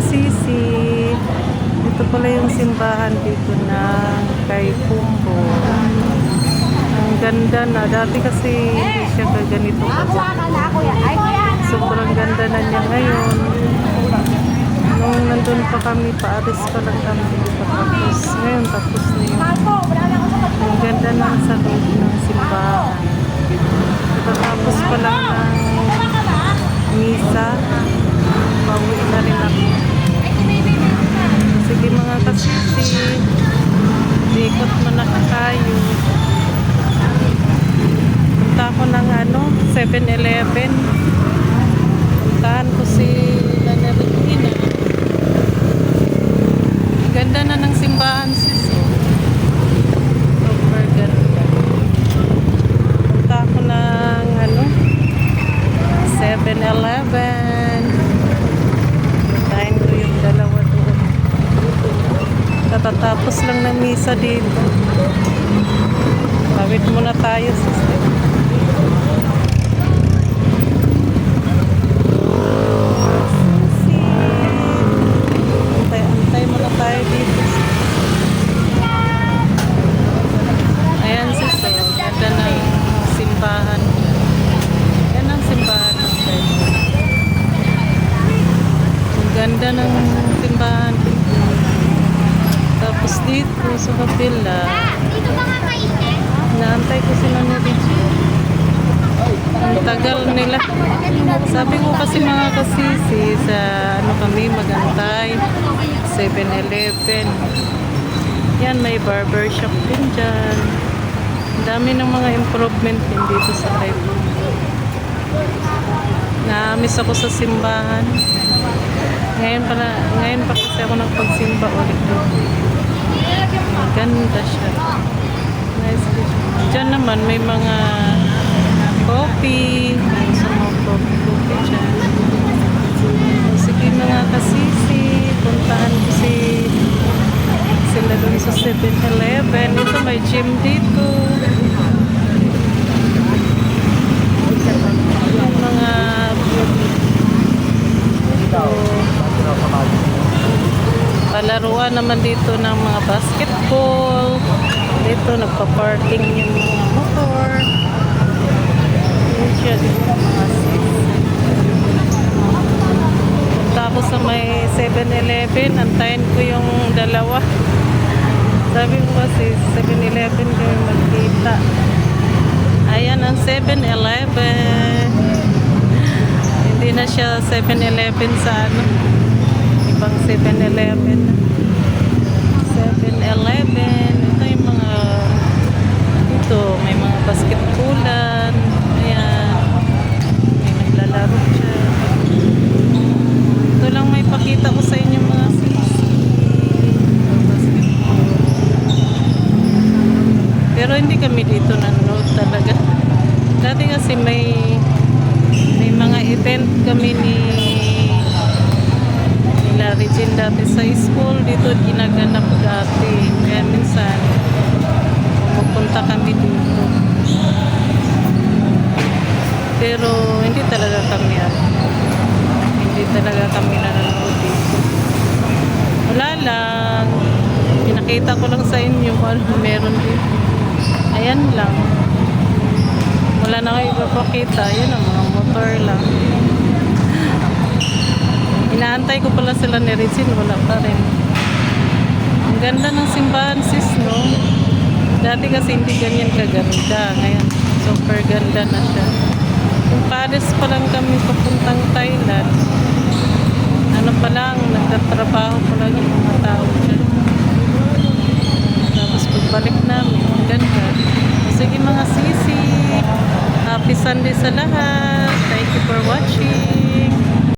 kasisi, ito pala yung simbahan dito na kay Pumbo. Ang ganda na. Dati kasi hindi siya ganito kaganda. Sobrang ganda na niya ngayon. Nung nandun pa kami, paaris pa lang kami. Tapos ngayon, tapos na yun. Ang ganda na sa loob ng simbahan. Tapos pa lang ng misa. Pauwi na rin ako. Sige mga kasisi, ikot mo na tayo. Punta ako ng 7-Eleven. Puntahan ko si Lana Regina. Ganda na ng simbahan, sis. Super ganda. Punta ako ng 7-Eleven. Puntahin ko yung dalawa doon. Katatapos lang ng misa dito. Tawid muna tayo, sister. Antay muna tayo dito. Ayan, sister. Ganda ng simbahan. Yan ang simbahan. Ang ganda ng simbahan. Tapos dito sa kapila, naantay ko sila ni Richie. Ang tagal nila. Sabi ko kasi mga kasisi, sa kami magantay, 7-Eleven. Yan, may barbershop din dyan. Ang dami ng mga improvement din dito sa Taiwan. Na-miss ako sa simbahan. Ngayon pa kasi ako nagpagsimba ulit doon. Ganda siya. Nice dish. Diyan naman may mga coffee. May sa mga coffee dyan. Sige mga kasisi, puntahan ko sila doon sa 7-Eleven. Ito may gym dito. Yung mga palaruan naman dito ng mga basketball. Dito nagpa-parking yung mga motor. Yun siya dito mga sis. Tapos sa may 7-Eleven, antayin ko yung dalawa. Sabi ko kasi 7-Eleven kami magkita. Ayan ang 7-Eleven. Hindi na siya 7-Eleven sa ibang 7-Eleven. 7-Eleven. Ito yung mga dito, may mga basketballan. Ayan. May naglalaro siya. Ito lang may pakita ko sa inyo mga sisi. Basketball. Pero hindi kami dito nanonood talaga. Dati kasi may mga event kami nila Regine dati sa school. Dito ginaganap dati. Kaya minsan pupunta kami dito. Pero hindi talaga kami nanonood dito. Wala lang. Pinakita ko lang sa inyo kung ano meron dito. Ayan lang. Wala na kayo ipapakita. Ayan ang mga motor lang. Inaantay ko pala sila ni Regine. Wala pa rin. Ang ganda ng simbahan, sis, no? Dati kasi hindi ganyan kaganda. Ngayon, super ganda na siya. Kung pares pa lang kami papuntang Thailand, ano pa lang, nagtatrabaho pa lang yung mga tao dyan. Tapos pagbalik namin, ang ganda. Sige mga sisi, happy Sunday sa lahat. Thank you for watching.